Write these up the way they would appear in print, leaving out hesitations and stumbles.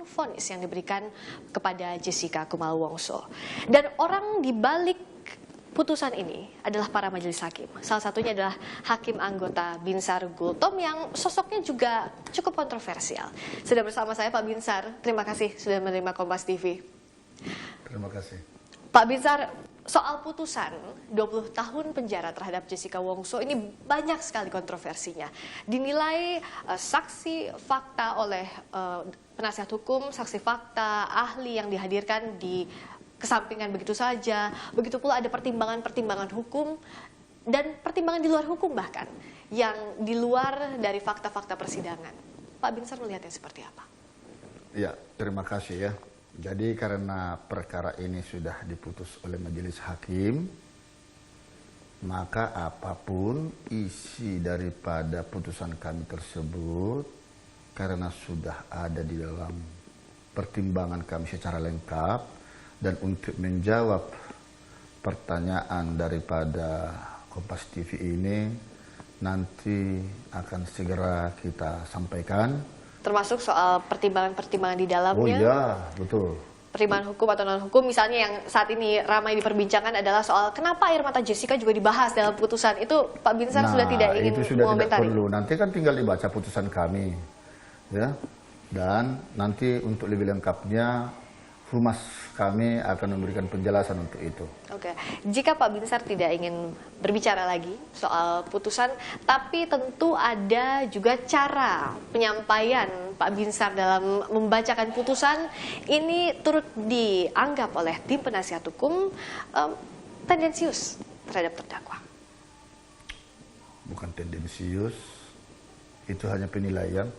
vonis yang diberikan kepada Jessica Kumala Wongso. Dan orang di balik putusan ini adalah para majelis hakim. Salah satunya adalah hakim anggota Binsar Gultom yang sosoknya juga cukup kontroversial. Sudah bersama saya Pak Binsar. Terima kasih sudah menerima Kompas TV. Terima kasih. Pak Binsar, soal putusan 20 tahun penjara terhadap Jessica Wongso ini banyak sekali kontroversinya. Dinilai saksi fakta oleh penasihat hukum, saksi fakta, ahli yang dihadirkan di kesampingan begitu saja. Begitu pula ada pertimbangan-pertimbangan hukum dan pertimbangan di luar hukum bahkan yang di luar dari fakta-fakta persidangan. Pak Binsar melihatnya seperti apa? Ya, terima kasih ya. Jadi karena perkara ini sudah diputus oleh majelis hakim, maka apapun isi daripada putusan kami tersebut, karena sudah ada di dalam pertimbangan kami secara lengkap, dan untuk menjawab pertanyaan daripada Kompas TV ini, nanti akan segera kita sampaikan. Termasuk soal pertimbangan-pertimbangan di dalamnya. Oh iya, betul. Pertimbangan hukum atau non-hukum, misalnya yang saat ini ramai diperbincangkan adalah soal kenapa air mata Jessica juga dibahas dalam putusan. Itu Pak Binsar sudah tidak ingin itu sudah tidak mengomentari. perlu. Nanti kan tinggal dibaca putusan kami. Ya. Dan nanti untuk lebih lengkapnya, Humas kami akan memberikan penjelasan untuk itu. Oke, jika Pak Binsar tidak ingin berbicara lagi soal putusan, tapi tentu ada juga cara penyampaian Pak Binsar dalam membacakan putusan, ini turut dianggap oleh tim penasihat hukum tendensius terhadap terdakwa. Bukan tendensius, itu hanya penilaian.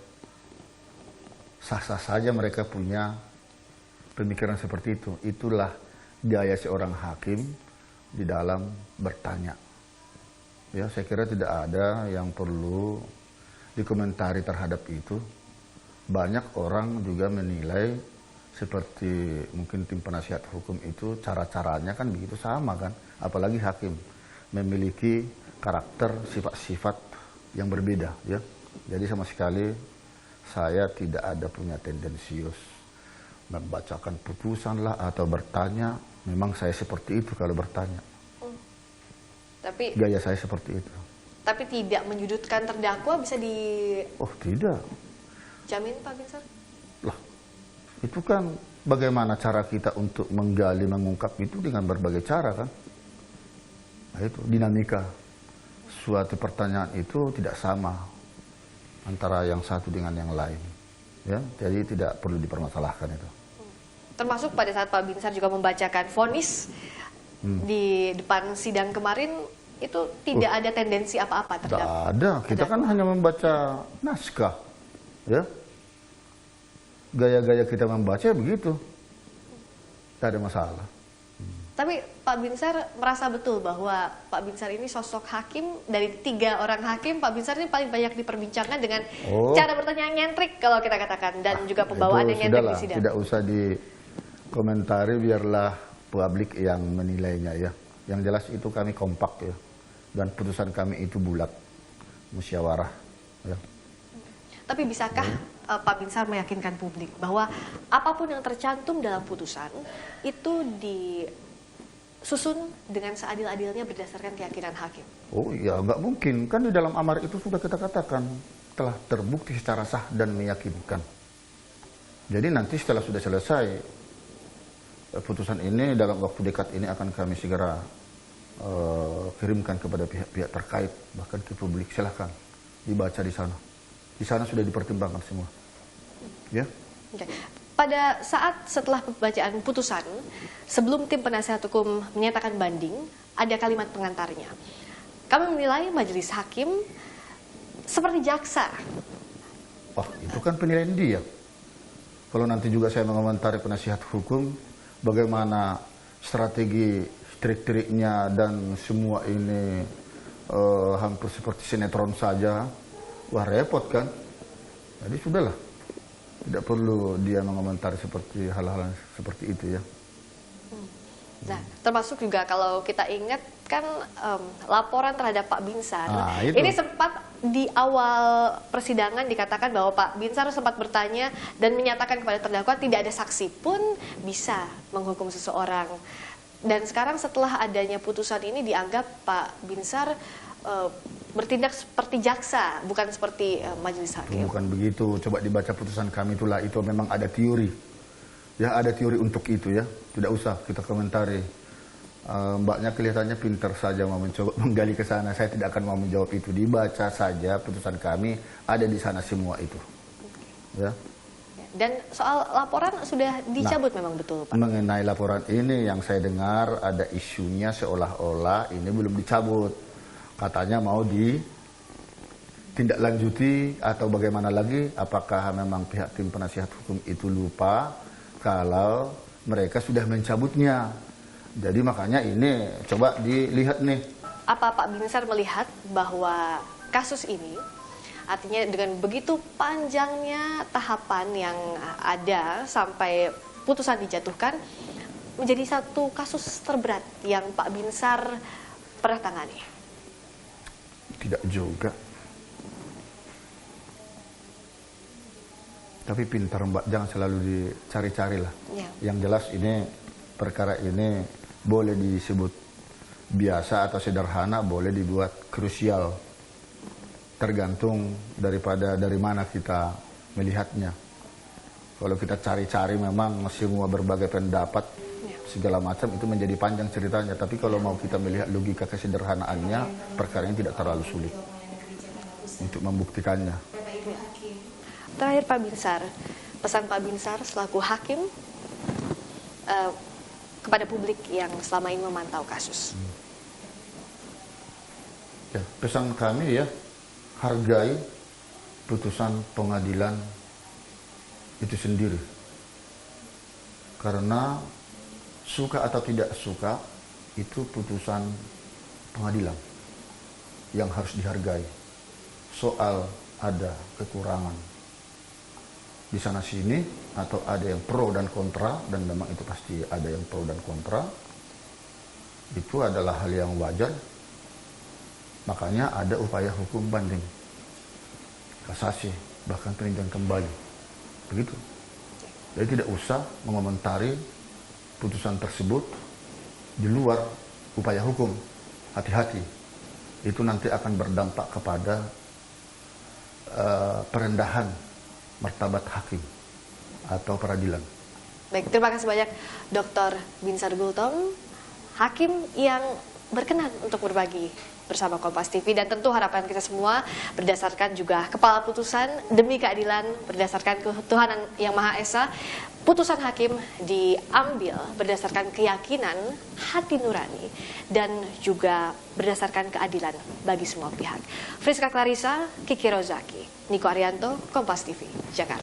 Sah-sah saja mereka punya pemikiran seperti itu. Itulah gaya seorang hakim di dalam bertanya. Ya, saya kira tidak ada yang perlu dikomentari terhadap itu. Banyak orang juga menilai seperti mungkin tim penasihat hukum itu cara-caranya kan begitu sama kan. Apalagi hakim memiliki karakter, sifat-sifat yang berbeda. Ya. Jadi sama sekali saya tidak ada punya tendensius membacakan putusan lah atau bertanya. Memang saya seperti itu kalau bertanya. Tapi gaya saya seperti itu. Tapi tidak menyudutkan terdakwa bisa di... Oh tidak. Jamin Pak Binsar? Lah, itu kan bagaimana cara kita untuk menggali, mengungkap itu dengan berbagai cara kan. Nah itu dinamika. Suatu pertanyaan itu tidak sama antara yang satu dengan yang lain. Ya, jadi tidak perlu dipermasalahkan itu. Termasuk pada saat Pak Binsar juga membacakan vonis di depan sidang kemarin, itu tidak ada tendensi apa-apa terhadap... Tidak ada, kita kan hanya membaca naskah. Ya, gaya-gaya kita membaca ya begitu. Tidak ada masalah. Tapi Pak Binsar merasa betul bahwa Pak Binsar ini sosok hakim, dari 3 orang hakim, Pak Binsar ini paling banyak diperbincangkan dengan cara bertanya yang nyentrik kalau kita katakan, dan juga pembawaan yang nyentrik di sidang. Tidak usah dikomentari, biarlah publik yang menilainya ya. Yang jelas itu kami kompak ya, dan putusan kami itu bulat, musyawarah. Ya. Tapi bisakah Pak Binsar meyakinkan publik bahwa apapun yang tercantum dalam putusan itu disusun dengan seadil-adilnya berdasarkan keyakinan hakim? Oh iya, nggak mungkin. Kan di dalam amar itu sudah kita katakan telah terbukti secara sah dan meyakinkan. Jadi nanti setelah sudah selesai putusan ini, dalam waktu dekat ini akan kami segera kirimkan kepada pihak-pihak terkait, bahkan ke publik. Silahkan dibaca di sana. Di sana sudah dipertimbangkan semua. Ya. Okay. Pada saat setelah pembacaan putusan, sebelum tim penasihat hukum menyatakan banding, ada kalimat pengantarnya. Kami menilai majelis hakim seperti jaksa. Wah, itu kan penilaian dia. Kalau nanti juga saya mengomentari penasihat hukum, bagaimana strategi, trik-triknya dan semua ini hampir seperti sinetron saja, wah repot kan. Jadi sudahlah. Tidak perlu dia mengomentari seperti hal-hal seperti itu ya. Nah, termasuk juga kalau kita ingat kan laporan terhadap Pak Binsar ini sempat di awal persidangan dikatakan bahwa Pak Binsar sempat bertanya dan menyatakan kepada terdakwa tidak ada saksi pun bisa menghukum seseorang. Dan sekarang setelah adanya putusan ini dianggap Pak Binsar bertindak seperti jaksa, bukan seperti majelis hakim. Bukan begitu. Coba dibaca putusan kami itulah, itu memang ada teori. Ya, ada teori untuk itu ya. Tidak usah kita komentari. Mbaknya kelihatannya pintar saja mau mencoba menggali ke sana. Saya tidak akan mau menjawab itu. Dibaca saja putusan kami, ada di sana semua itu. Ya. Dan soal laporan sudah dicabut memang betul, Pak? Mengenai laporan ini yang saya dengar ada isunya seolah-olah ini belum dicabut. Katanya mau ditindaklanjuti atau bagaimana lagi. Apakah memang pihak tim penasihat hukum itu lupa kalau mereka sudah mencabutnya. Jadi makanya ini coba dilihat nih. Apa Pak Binsar melihat bahwa kasus ini artinya dengan begitu panjangnya tahapan yang ada sampai putusan dijatuhkan menjadi satu kasus terberat yang Pak Binsar pernah tangani? Tidak juga. Tapi pintar Mbak, jangan selalu dicari-cari lah. Ya. Yang jelas ini perkara ini boleh disebut biasa atau sederhana, boleh dibuat krusial. Tergantung dari mana kita melihatnya. Kalau kita cari-cari memang semua berbagai pendapat, segala macam itu menjadi panjang ceritanya. Tapi kalau mau kita melihat logika kesederhanaannya, perkara ini tidak terlalu sulit untuk membuktikannya. Terakhir Pak Binsar, pesan Pak Binsar selaku hakim kepada publik yang selama ini memantau kasus. Ya, pesan kami ya, hargai putusan pengadilan itu sendiri. Karena suka atau tidak suka, itu putusan pengadilan yang harus dihargai. Soal ada kekurangan di sana sini atau ada yang pro dan kontra, dan memang itu pasti ada yang pro dan kontra, itu adalah hal yang wajar. Makanya ada upaya hukum banding, kasasi, bahkan peninjauan kembali, begitu. Jadi tidak usah mengomentari putusan tersebut di luar upaya hukum. Hati-hati, itu nanti akan berdampak kepada perendahan martabat hakim atau peradilan. Baik, terima kasih banyak Dr. Binsar Gultom, hakim yang berkenan untuk berbagi bersama Kompas TV, dan tentu harapan kita semua berdasarkan juga kepala putusan demi keadilan berdasarkan ketuhanan yang Maha Esa, putusan hakim diambil berdasarkan keyakinan hati nurani dan juga berdasarkan keadilan bagi semua pihak. Friska Clarissa, Kiki Rozaki, Niko Arianto, Kompas TV, Jakarta.